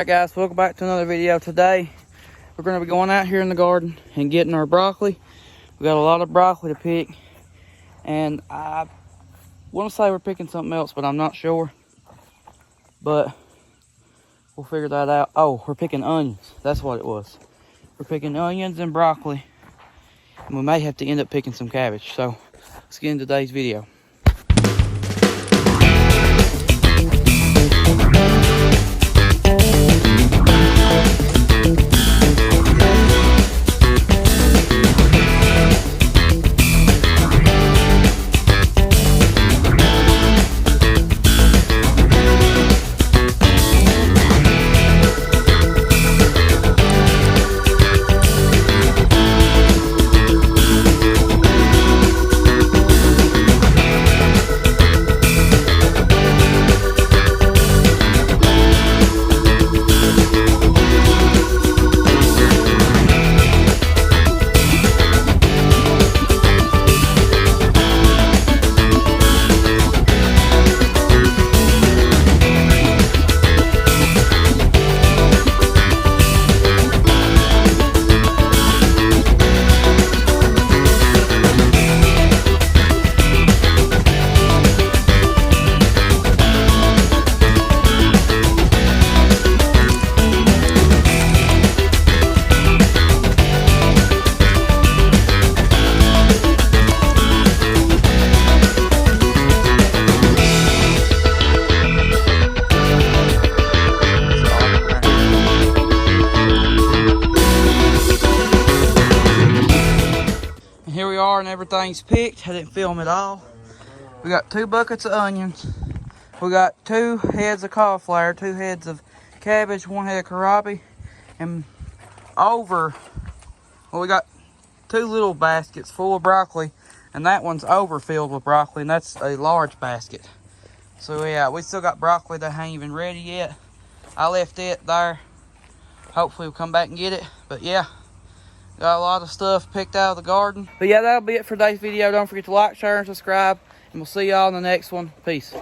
Alright guys, welcome back to another video. Today we're going to be going out here in the garden and getting our broccoli. We got a lot of broccoli to pick, and I want to say we're picking something else, but I'm not sure. But we'll figure that out. Oh, we're picking onions. That's what it was. We're picking onions and broccoli, and we may have to end up picking some cabbage. So let's get into today's video. Here we are and everything's picked. I didn't film it all. We got 2 buckets of onions. We got 2 heads of cauliflower, 2 heads of cabbage, 1 head of kohlrabi, and we got 2 little baskets full of broccoli, and that one's overfilled with broccoli, and that's a large basket. So yeah, we still got broccoli that ain't even ready yet. I left it there. Hopefully we'll come back and get it, but yeah. Got a lot of stuff picked out of the garden. But yeah, that'll be it for today's video. Don't forget to like, share, and subscribe. And we'll see y'all in the next one. Peace.